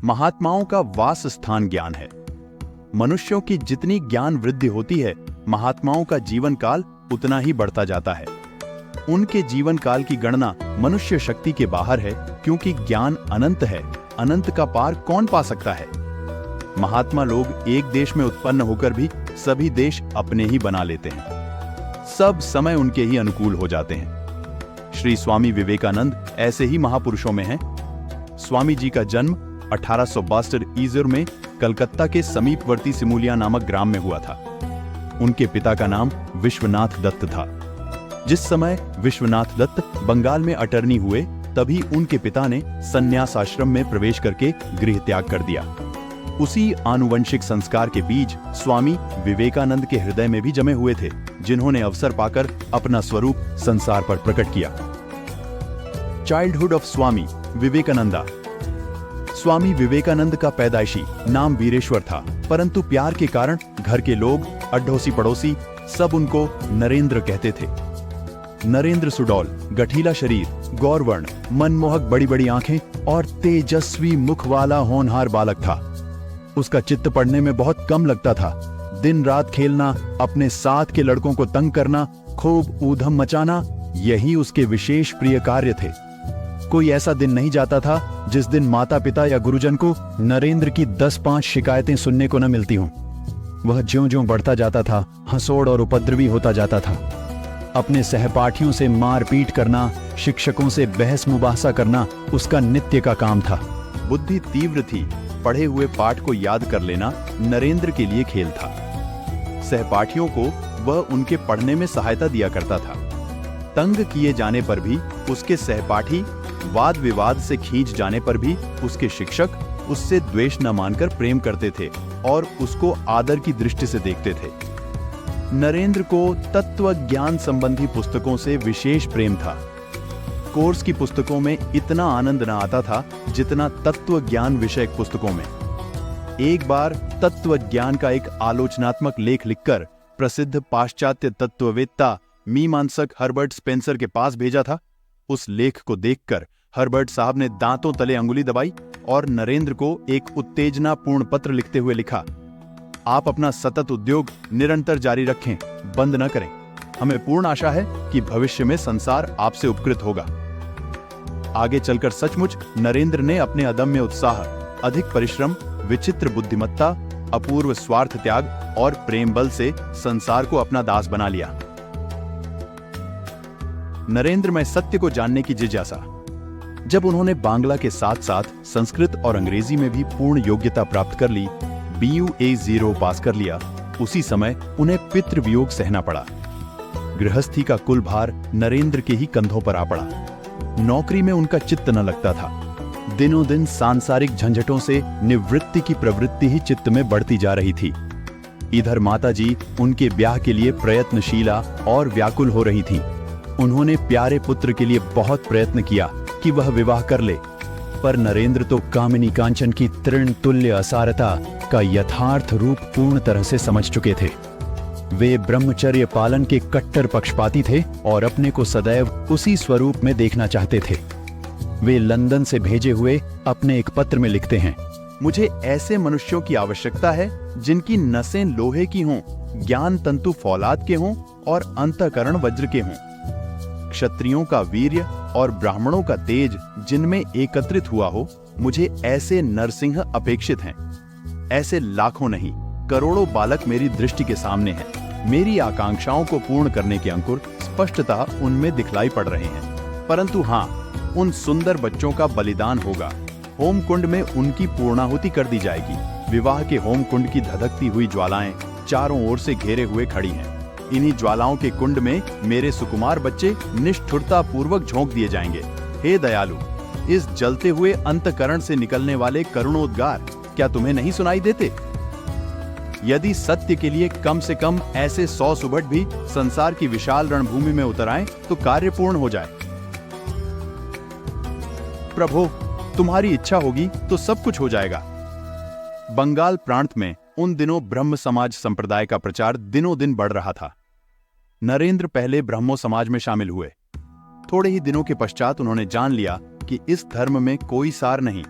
महात्माओं का वास स्थान ज्ञान है। मनुष्यों की जितनी ज्ञान वृद्धि होती है, महात्माओं का जीवन काल उतना ही बढ़ता जाता है। उनके जीवन काल की गणना मनुष्य शक्ति के बाहर है, क्योंकि ज्ञान अनंत है। अनंत का पार कौन पा सकता है? महात्मा लोग एक देश में उत्पन्न होकर भी सभी देश अपने ही बना लेते हैं। सब समय उनके ही अनुकूल हो जाते हैं। श्री स्वामी विवेकानंद ऐसे ही महापुरुषों में हैं। स्वामी जी का जन्म 1862 ईस्वी में कलकत्ता के समीपवर्ती सिमुलिया नामक ग्राम में हुआ था। उनके पिता का नाम विश्वनाथ दत्त था। जिस समय विश्वनाथ दत्त बंगाल में अटर्नी हुए, तभी उनके पिता ने संन्यास आश्रम में प्रवेश करके गृह त्याग कर दिया। उसी आनुवंशिक संस्कार के बीज स्वामी विवेकानंद के हृदय में भी जमे हुए थे, जिन्होंने अवसर पाकर अपना स्वरूप संसार पर प्रकट किया। चाइल्डहुड ऑफ स्वामी विवेकानंदा। स्वामी विवेकानंद का पैदाइशी नाम वीरेश्वर था, परंतु प्यार के कारण घर के लोग, अड़ोसी पड़ोसी सब उनको नरेंद्र कहते थे। नरेंद्र सुडौल, गठीला शरीर, गौरवर्ण, मनमोहक बड़ी बड़ी आंखें और तेजस्वी मुख वाला होनहार बालक था। उसका चित्त पढ़ने में बहुत कम लगता था। दिन रात खेलना, अपने साथ के लड़कों को तंग करना, खूब ऊधम मचाना, यही उसके विशेष प्रिय कार्य थे। कोई ऐसा दिन नहीं जाता था जिस दिन माता पिता या गुरुजन को नरेंद्र की 10-5 शिकायतें सुनने को न मिलती हों। वह ज्यों-ज्यों बढ़ता जाता था, हंसोड़ और उपद्रवी होता जाता था। अपने सहपाठियों से मारपीट करना, शिक्षकों से बहस मुबाहसा करना उसका नित्य का काम था। बुद्धि तीव्र थी, पढ़े हुए पाठ को याद कर लेना नरेंद्र के लिए खेल था। सहपाठियों को वह उनके पढ़ने में सहायता दिया करता था। तंग किए जाने पर भी उसके सहपाठी, वाद विवाद से खींच जाने पर भी उसके शिक्षक उससे द्वेष न मानकर प्रेम करते थे और उसको आदर की दृष्टि से देखते थे। नरेंद्र को तत्व ज्ञान संबंधी पुस्तकों से विशेष प्रेम था। कोर्स की पुस्तकों में इतना आनंद न आता था जितना तत्व ज्ञान विषयक पुस्तकों में। एक बार तत्व ज्ञान का एक आलोचनात्मक लेख लिखकर प्रसिद्ध पाश्चात्य तत्ववेत्ता मीमांसक हर्बर्ट स्पेंसर के पास भेजा था। उस लेख को देखकर हर्बर्ट साहब ने दांतों तले अंगुली दबाई और नरेंद्र को एक उत्तेजनापूर्ण पत्र लिखते हुए लिखा, आप अपना सतत उद्योग निरंतर जारी रखें, बंद न करें। हमें पूर्ण आशा है कि भविष्य में संसार आपसे उपकृत होगा। आगे चलकर सचमुच नरेंद्र ने अपने अदम्य उत्साह, अधिक परिश्रम, विचित्र बुद्धिमत्ता, अपूर्व स्वार्थ त्याग और प्रेम बल से संसार को अपना दास बना लिया। नरेंद्र में सत्य को जानने की जिज्ञासा। जब उन्होंने बांग्ला के साथ साथ संस्कृत और अंग्रेजी में भी पूर्ण योग्यता प्राप्त कर ली, BUA 0 पास कर लिया, उसी समय उन्हें पितृवियोग सहना पड़ा। गृहस्थी का कुल भार नरेंद्र के ही कंधों पर आ पड़ा। नौकरी में उनका चित्त न लगता था। दिनों दिन सांसारिक झंझटों से निवृत्ति की प्रवृत्ति ही चित्त में बढ़ती जा रही थी। इधर माताजी उनके ब्याह के लिए प्रयत्नशीला और व्याकुल हो रही थीं। उन्होंने प्यारे पुत्र के लिए बहुत प्रयत्न किया कि वह विवाह कर ले, पर नरेंद्र तो कामिनी कांचन की तृण तुल्य असारता का यथार्थ रूप पूर्ण तरह से समझ चुके थे। वे ब्रह्मचर्य पालन के कट्टर पक्षपाती थे और अपने को सदैव उसी स्वरूप में देखना चाहते थे। वे लंदन से भेजे हुए अपने एक पत्र में लिखते हैं, मुझे ऐसे मनुष्यों की आवश्यकता है जिनकी नसें लोहे की हों, ज्ञान तंतु फौलाद के हों और अंतःकरण वज्र के हों। क्षत्रियों का वीर्य और ब्राह्मणों का तेज जिनमें एकत्रित हुआ हो, मुझे ऐसे नरसिंह अपेक्षित हैं। ऐसे लाखों नहीं, करोड़ों बालक मेरी दृष्टि के सामने हैं। मेरी आकांक्षाओं को पूर्ण करने के अंकुर स्पष्टतः उनमें दिखलाई पड़ रहे हैं। परंतु हाँ, उन सुंदर बच्चों का बलिदान होगा। होम कुंड में उनकी पूर्णाहुति कर दी जाएगी। विवाह के होम कुंड की धधकती हुई ज्वालाएं चारों ओर से घेरे हुए खड़ी हैं। इन्हीं ज्वालाओं के कुंड में मेरे सुकुमार बच्चे निष्ठुरता पूर्वक झोंक दिए जाएंगे। हे दयालु, इस जलते हुए अंतकरण से निकलने वाले करुणोद्गार क्या तुम्हें नहीं सुनाई देते? यदि सत्य के लिए कम से कम ऐसे 100 सुबट भी संसार की विशाल रणभूमि में उतर आएं, तो कार्य पूर्ण हो जाए। प्रभु, तुम्हारी इच्छा होगी तो सब कुछ हो जाएगा। बंगाल प्रांत में उन दिनों ब्रह्म समाज संप्रदाय का प्रचार दिनों दिन बढ़ रहा था। नरेंद्र पहले ब्रह्मो समाज में शामिल हुए। थोड़े ही दिनों के पश्चात उन्होंने जान लिया कि इस धर्म में कोई सार नहीं।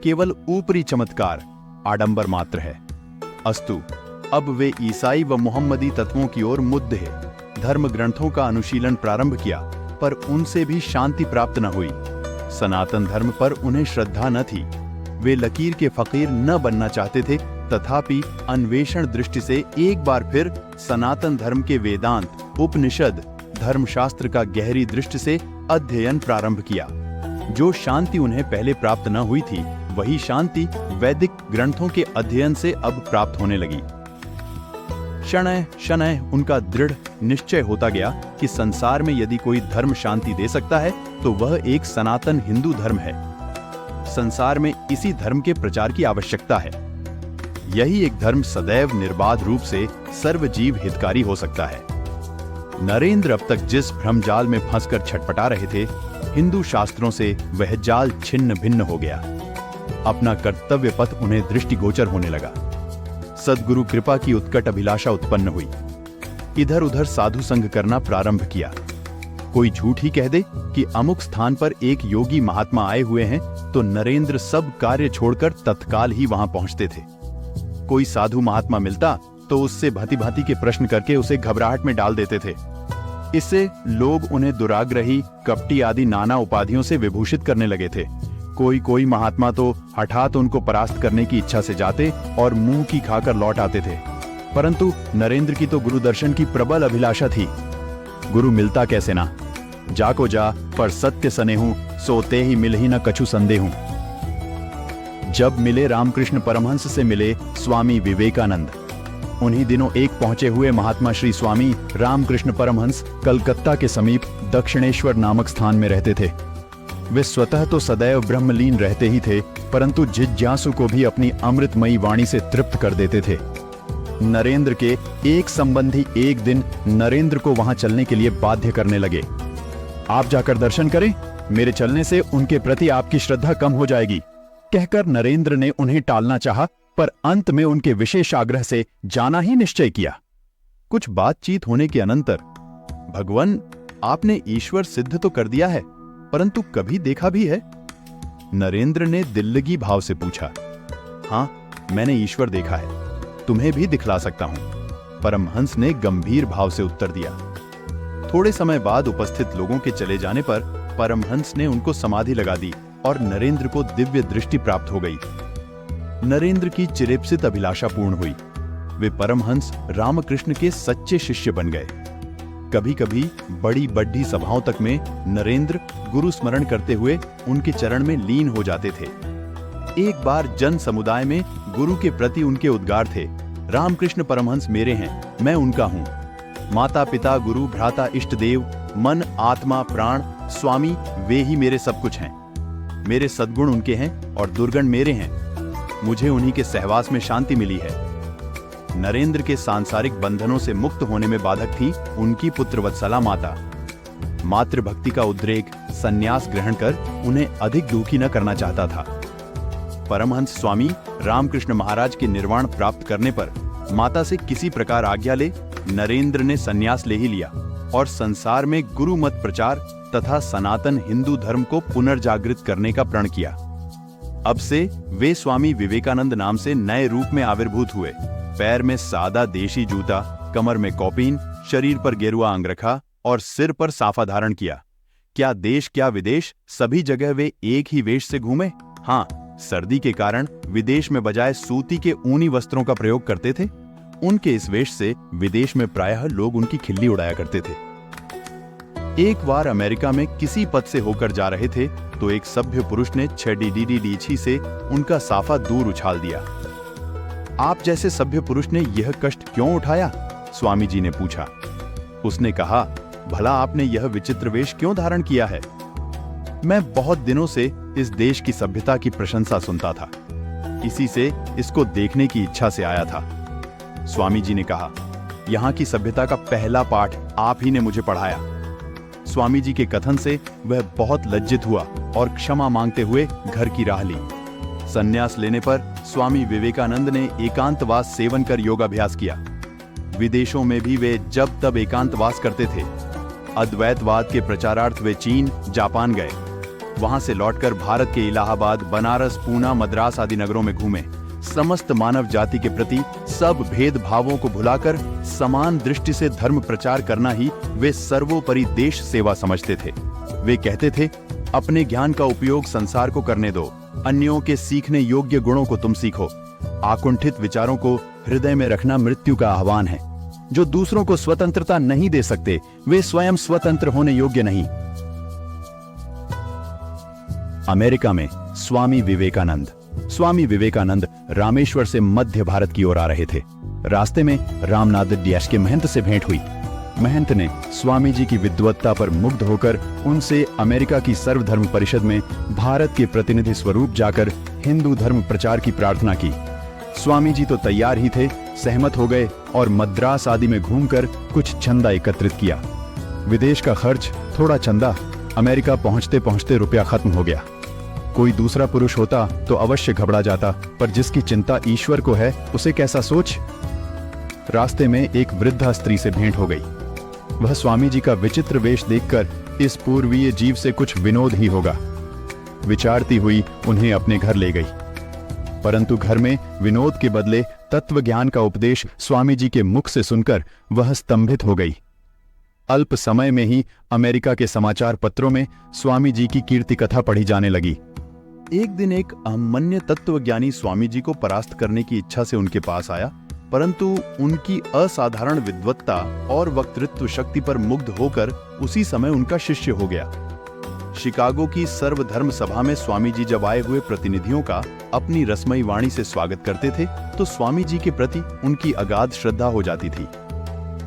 केवल ऊपरी चमत्कार, आडंबर मात्र है। अस्तु, अब वे ईसाई व मोहम्मदी तत्वों की ओर मुद्दे धर्म ग्रंथों का अनुशीलन प्रारंभ किया, पर उनसे भी शांति प्राप्त न हुई। सनातन धर्म पर उन्हें श्रद्धा न थी। वे लकीर के फकीर न बनना चाहते थे, तथापि अन्वेषण दृष्टि से एक बार फिर सनातन धर्म के वेदांत, उपनिषद, धर्मशास्त्र का गहरी दृष्टि से अध्ययन प्रारंभ किया। जो शांति उन्हें पहले प्राप्त न हुई थी, वही शांति वैदिक ग्रंथों के अध्ययन से अब प्राप्त होने लगी। शनैः शनैः उनका दृढ़ निश्चय होता गया कि संसार में यदि कोई धर्म शांति दे सकता है तो वह एक सनातन हिंदू धर्म है। संसार में इसी धर्म के प्रचार की आवश्यकता है। यही एक धर्म सदैव निर्बाध रूप से सर्वजीव हितकारी हो सकता है। नरेंद्र अब तक जिस भ्रमजाल में फंसकर छटपटा रहे थे, हिंदू शास्त्रों से वह जाल छिन्न भिन्न हो गया। अपना कर्तव्य पथ उन्हें दृष्टिगोचर होने लगा। सद्गुरु कृपा की उत्कट अभिलाषा उत्पन्न हुई। इधर उधर साधु संग करना प्रारंभ किया। कोई झूठ ही कह दे कि अमुक स्थान पर एक योगी महात्मा आए हुए हैं, तो नरेंद्र सब कार्य छोड़कर तत्काल ही वहां पहुंचते थे। कोई साधु महात्मा मिलता तो उससे भांति भांति के प्रश्न करके उसे घबराहट में डाल देते थे। इससे लोग उन्हें दुराग्रही, कपटी आदि नाना उपाधियों से विभूषित करने लगे थे। कोई महात्मा तो हठात उनको परास्त करने की इच्छा से जाते और मुंह की खाकर लौट आते थे। परंतु नरेंद्र की तो गुरु दर्शन की प्रबल अभिलाषा थी। गुरु मिलता कैसे ना, जाको जा पर सत्य सनेहूं, सोते ही मिल ही न कछु संदेहूं। जब मिले रामकृष्ण परमहंस से मिले स्वामी विवेकानंद। उन्हीं दिनों एक पहुंचे हुए महात्मा श्री स्वामी रामकृष्ण परमहंस कलकत्ता के समीप दक्षिणेश्वर नामक स्थान में रहते थे। वे स्वतः तो सदैव ब्रह्मलीन रहते ही थे, परंतु जिज्ञासु को भी अपनी अमृतमयी वाणी से तृप्त कर देते थे। नरेंद्र के एक संबंधी एक दिन नरेंद्र को वहां चलने के लिए बाध्य करने लगे। आप जाकर दर्शन करें, मेरे चलने से उनके प्रति आपकी श्रद्धा कम हो जाएगी, कहकर नरेंद्र ने उन्हें टालना चाहा, पर अंत में उनके विशेष आग्रह से जाना ही निश्चय किया। कुछ बातचीत होने के अनंतर, भगवान, आपने ईश्वर सिद्ध तो कर दिया है, परंतु कभी देखा भी है? नरेंद्र ने दिल्लगी भाव से पूछा। हां, मैंने ईश्वर देखा है, तुम्हें भी दिखला सकता हूं, परमहंस ने गंभीर भाव से उत्तर दिया। थोड़े समय बाद उपस्थित लोगों के चले जाने पर परमहंस ने उनको समाधि लगा दी और नरेंद्र को दिव्य दृष्टि प्राप्त हो गई। नरेंद्र की चिरेप्सित अभिलाषा पूर्ण हुई। वे परमहंस रामकृष्ण के सच्चे शिष्य बन गए। कभी कभी बड़ी बड्ढी सभाओं तक में नरेंद्र गुरु स्मरण करते हुए उनके चरण में लीन हो जाते थे। एक बार जन समुदाय में गुरु के प्रति उनके उद्गार थे, रामकृष्ण परमहंस मेरे हैं, मैं उनका हूं। माता पिता गुरु भ्राता इष्ट देव, मन आत्मा प्राण स्वामी, वे ही मेरे सब कुछ हैं। मेरे सद्गुण उनके हैं और दुर्गुण मेरे हैं। मुझे उन्हीं के सहवास में शांति मिली है। नरेंद्र के सांसारिक बंधनों से मुक्त होने में बाधक थी उनकी पुत्रवत्सला माता। मातृभक्ति का उद्रेक संन्यास ग्रहण कर उन्हें अधिक दुखी न करना चाहता था। परमहंस स्वामी रामकृष्ण महाराज के निर्वाण प्राप्त करने पर माता से किसी प्रकार आज्ञा ले नरेंद्र ने संन्यास ले ही लिया और संसार में गुरु मत प्रचार तथा सनातन हिंदू धर्म को पुनर्जागृत करने का प्रण किया। अब से वे स्वामी विवेकानंद नाम से नए रूप में आविर्भूत हुए। पैर में सादा देशी जूता, कमर में कौपीन, शरीर पर गेरुआ अंगरखा और सिर पर साफा धारण किया। क्या देश क्या विदेश, सभी जगह वे एक ही वेश से घूमे। हाँ, सर्दी के कारण विदेश में बजाय सूती के ऊनी वस्त्रों का प्रयोग करते थे। उनके इस वेश से विदेश में प्रायः लोग उनकी खिल्ली उड़ाया करते थे। एक बार अमेरिका में किसी पद से होकर जा रहे थे तो एक सभ्य पुरुष ने 6 डीछी से उनका साफा दूर उछाल दिया। आप जैसे सभ्य पुरुष ने यह कष्ट क्यों उठाया? स्वामी जी ने पूछा। उसने कहा, भला आपने यह विचित्र वेश क्यों धारण किया है? मैं बहुत दिनों से इस देश की सभ्यता की प्रशंसा सुनता था, इसी से इसको देखने की इच्छा से आया था। स्वामी जी ने कहा, यहाँ की सभ्यता का पहला पाठ आप ही ने मुझे पढ़ाया। स्वामी जी के कथन से वह बहुत लज्जित हुआ और क्षमा मांगते हुए घर की राह ली। संन्यास लेने पर स्वामी विवेकानंद ने एकांतवास सेवन कर योगाभ्यास किया। विदेशों में भी वे जब तब एकांतवास करते थे। अद्वैतवाद के प्रचारार्थ वे चीन, जापान गए। वहां से लौटकर भारत के इलाहाबाद, बनारस, पूना, मद्रास आदि नगरों में घूमे। समस्त मानव जाति के प्रति सब भेदभावों को भुलाकर समान दृष्टि से धर्म प्रचार करना ही वे सर्वोपरि देश सेवा समझते थे। वे कहते थे, अपने ज्ञान का उपयोग संसार को करने दो, अन्यों के सीखने योग्य गुणों को तुम सीखो। आकुंठित विचारों को हृदय में रखना मृत्यु का आह्वान है। जो दूसरों को स्वतंत्रता नहीं दे सकते, वे स्वयं स्वतंत्र होने योग्य नहीं। अमेरिका में स्वामी विवेकानंद। स्वामी विवेकानंद रामेश्वर से मध्य भारत की ओर आ रहे थे। रास्ते में रामनाथ डैश के महंत से भेंट हुई। महंत ने स्वामी जी की विद्वत्ता पर मुग्ध होकर उनसे अमेरिका की सर्वधर्म परिषद में भारत के प्रतिनिधि स्वरूप जाकर हिंदू धर्म प्रचार की प्रार्थना की। स्वामी जी तो तैयार ही थे, सहमत हो गए और मद्रास आदि में घूमकर कुछ चंदा एकत्रित किया। विदेश का खर्च, थोड़ा चंदा, अमेरिका पहुंचते पहुंचते रुपया खत्म हो गया। कोई दूसरा पुरुष होता तो अवश्य घबरा जाता, पर जिसकी चिंता ईश्वर को है उसे कैसा सोच। रास्ते में एक वृद्धा स्त्री से भेंट हो गई। वह स्वामी जी का विचित्र वेश देखकर इस पूर्वीय जीव से कुछ विनोद ही होगा। विचारती हुई उन्हें अपने घर ले गई, परंतु घर में विनोद के बदले तत्व ज्ञान का उपदेश स्वामी जी के मुख से सुनकर वह स्तंभित हो गई। अल्प समय में ही अमेरिका के समाचार पत्रों में स्वामी जी की कीर्ति कथा पढ़ी जाने लगी। एक दिन एक अहमन्य तत्वज्ञानी स्वामी जी को परास्त करने की इच्छा से उनके पास आया, परंतु उनकी असाधारण विद्वत्ता और वक्तृत्व शक्ति पर मुग्ध होकर उसी समय उनका शिष्य हो गया। शिकागो की सर्वधर्म सभा में स्वामी जी जब आए हुए प्रतिनिधियों का अपनी रसमयी वाणी से स्वागत करते थे तो स्वामी जी के प्रति उनकी अगाध श्रद्धा हो जाती थी।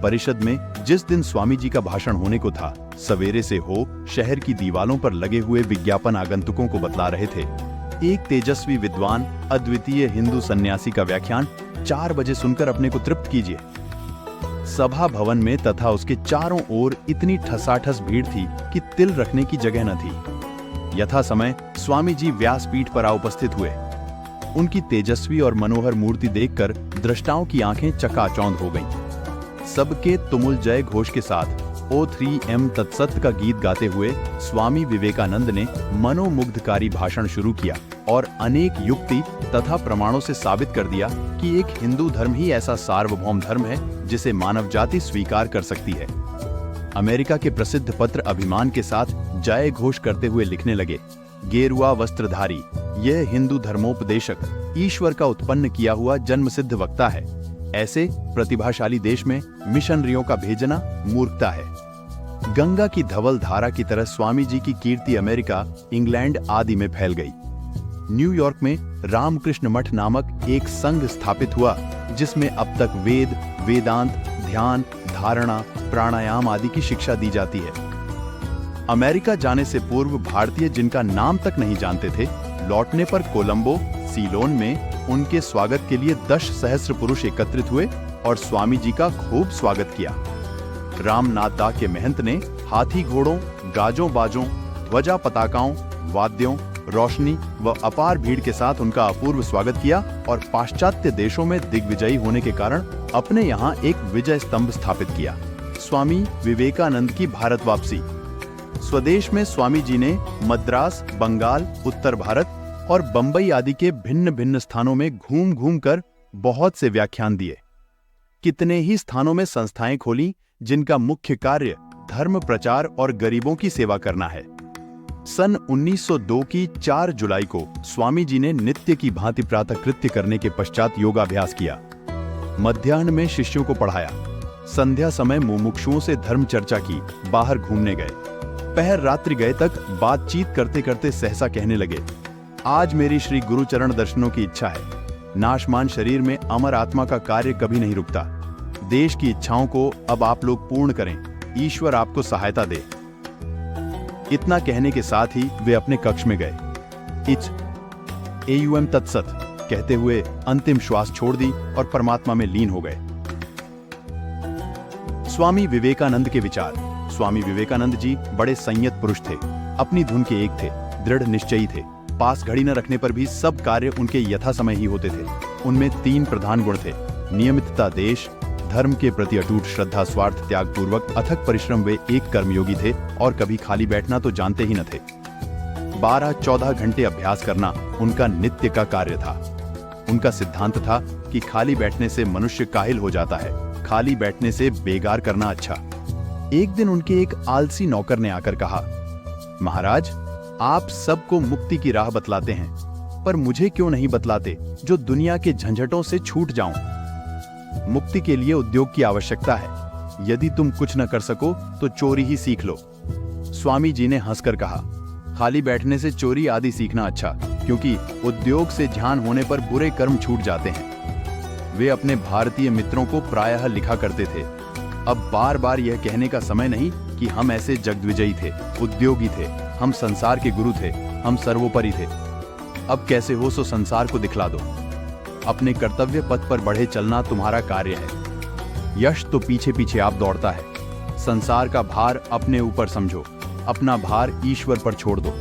परिषद में जिस दिन स्वामी जी का भाषण होने को था, सवेरे से हो शहर की दीवालों पर लगे हुए विज्ञापन आगंतुकों को बतला रहे थे। एक तेजस्वी विद्वान अद्वितीय हिंदू सन्यासी का व्याख्यान 4 बजे सुनकर अपने को तृप्त कीजिए। सभा भवन में तथा उसके चारों ओर इतनी ठसाठस भीड़ थी कि तिल रखने की जगह न थी। यथा समय स्वामी जी व्यासपीठ पर आ उपस्थित हुए। उनकी तेजस्वी और मनोहर मूर्ति देखकर दृष्टाओं की आंखें चकाचौंध हो गईं। सबके तुमुल जय घोष के साथ O3M तत्सत्य का गीत गाते हुए स्वामी विवेकानंद ने मनोमुग्धकारी भाषण शुरू किया और अनेक युक्ति तथा प्रमाणों से साबित कर दिया कि एक हिंदू धर्म ही ऐसा सार्वभौम धर्म है जिसे मानव जाति स्वीकार कर सकती है। अमेरिका के प्रसिद्ध पत्र अभिमान के साथ जय घोष करते हुए लिखने लगे, गेरुआ वस्त्रधारी यह हिंदू धर्मोपदेशक ईश्वर का उत्पन्न किया हुआ जन्मसिद्ध वक्ता है। ऐसे प्रतिभाशाली देश में मिशनरियों का भेजना मूर्खता है। गंगा की धवल धारा की तरह स्वामी जी की कीर्ति अमेरिका, इंग्लैंड आदि में फैल गई। न्यूयॉर्क में रामकृष्ण मठ नामक एक संघ स्थापित हुआ जिसमें अब तक वेद, वेदांत, ध्यान, धारणा, प्राणायाम आदि की शिक्षा दी जाती है। अमेरिका जाने से पूर्व भारतीय जिनका नाम तक नहीं जानते थे, लौटने पर कोलंबो, सीलोन में उनके स्वागत के लिए 10 सहस्त्र पुरुष एकत्रित हुए और स्वामी जी का खूब स्वागत किया। रामनाथ के महंत ने हाथी घोड़ों, गाजों बाजों, ध्वजा पताकाओं, वाद्यों, रोशनी व अपार भीड़ के साथ उनका अपूर्व स्वागत किया और पाश्चात्य देशों में दिग्विजयी होने के कारण अपने यहाँ एक विजय स्तंभ स्थापित किया। स्वामी विवेकानंद की भारत वापसी। स्वदेश में स्वामी जी ने मद्रास, बंगाल, उत्तर भारत और बंबई आदि के भिन्न भिन्न स्थानों में घूम घूम कर बहुत से व्याख्यान दिए। कितने ही स्थानों में संस्थाएं खोली जिनका मुख्य कार्य धर्म प्रचार और गरीबों की सेवा करना है। सन 1902 की 4 जुलाई को स्वामी जी ने नित्य की भांति प्रातः कृत्य करने के पश्चात योगाभ्यास किया। मध्याह्न में शिष्यों को पढ़ाया। संध्या समय मुमुक्षुओं से धर्म चर्चा की, बाहर घूमने गए। पहर रात्रि गए तक बातचीत करते करते सहसा कहने लगे, आज मेरी श्री गुरुचरण दर्शनों की इच्छा है। नाशमान शरीर में अमर आत्मा का कार्य कभी नहीं रुकता। देश की इच्छाओं को अब आप लोग पूर्ण करें, ईश्वर आपको सहायता दे। इतना कहने के साथ ही वे अपने कक्ष में गए। AUM तत्सत कहते हुए अंतिम श्वास छोड़ दी और परमात्मा में लीन हो गए। स्वामी विवेकानंद के विचार। स्वामी विवेकानंद जी बड़े संयत पुरुष थे, अपनी धुन के एक थे, दृढ़ निश्चयी थे। पास घड़ी न रखने पर भी सब कार्य उनके यथा समय ही होते थे। उनमें 3 प्रधान गुण थे, नियमितता, देश, धर्म के प्रति अटूट श्रद्धा, स्वार्थ त्याग पूर्वक अथक परिश्रम। वे एक कर्मयोगी थे और कभी खाली बैठना तो जानते ही न थे। 12-14 घंटे अभ्यास करना उनका नित्य का कार्य था। उनका सिद्धांत था कि खाली बैठने से मनुष्य काहिल हो जाता है, खाली बैठने से बेगार करना अच्छा। एक दिन उनके एक आलसी नौकर ने आकर कहा, महाराज, आप सबको मुक्ति की राह बतलाते हैं, पर मुझे क्यों नहीं बतलाते जो दुनिया के झंझटों से छूट जाऊं। मुक्ति के लिए उद्योग की आवश्यकता है। यदि तुम कुछ न कर सको तो चोरी ही सीख लो। स्वामी जी ने हंसकर कहा, खाली बैठने से चोरी आदि सीखना अच्छा, क्योंकि उद्योग से ध्यान होने पर बुरे कर्म छूट जाते हैं। वे अपने भारतीय मित्रों को प्रायः लिखा करते थे, अब बार बार यह कहने का समय नहीं कि हम ऐसे जगद्विजयी थे, उद्योगी थे, हम संसार के गुरु थे, हम सर्वोपरि थे। अब कैसे हो सो संसार को दिखला दो। अपने कर्तव्य पथ पर बढ़े चलना तुम्हारा कार्य है। यश तो पीछे पीछे आप दौड़ता है। संसार का भार अपने ऊपर समझो, अपना भार ईश्वर पर छोड़ दो।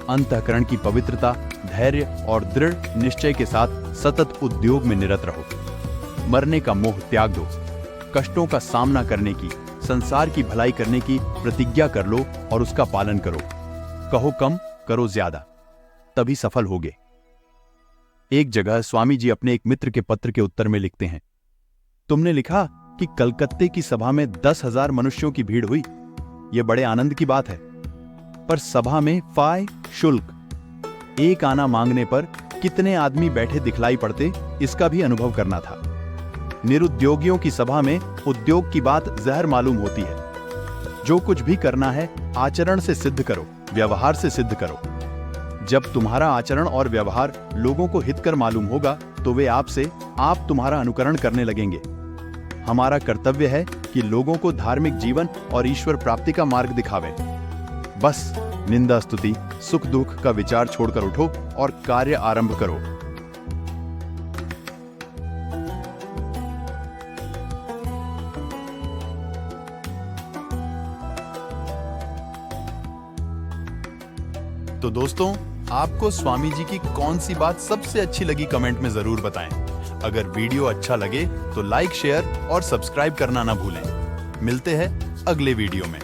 अंतःकरण की पवित्रता, धैर्य और दृढ़ निश्चय के साथ सतत उद्योग में निरत रहो। मरने का मोह त्याग दो। कष्टों का सामना करने की, संसार की भलाई करने की प्रतिज्ञा कर लो और उसका पालन करो। कहो कम, करो ज्यादा, तभी सफल होगे। एक जगह स्वामी जी अपने एक मित्र के पत्र के उत्तर में लिखते हैं, तुमने लिखा कि कलकत्ते की सभा में 10,000 मनुष्यों की भीड़ हुई। यह बड़े आनंद की बात है, पर सभा में फाय शुल्क, एक आना मांगने पर कितने आदमी बैठे दिखलाई पड़ते, इसका भी अनुभव करना था। निरुद्योगियों की सभा में उद्योग की बात जहर मालूम होती है। जो कुछ भी करना है आचरण से सिद्ध करो, व्यवहार से सिद्ध करो। जब तुम्हारा आचरण और व्यवहार लोगों को हितकर मालूम होगा तो वे आप तुम्हारा अनुकरण करने लगेंगे। हमारा कर्तव्य है कि लोगों को धार्मिक जीवन और ईश्वर प्राप्ति का मार्ग दिखावे। बस निंदा स्तुति, सुख दुख का विचार छोड़कर उठो और कार्य आरंभ करो। तो दोस्तों, आपको स्वामी जी की कौन सी बात सबसे अच्छी लगी कमेंट में जरूर बताएं। अगर वीडियो अच्छा लगे तो लाइक, शेयर और सब्सक्राइब करना ना भूलें। मिलते हैं अगले वीडियो में।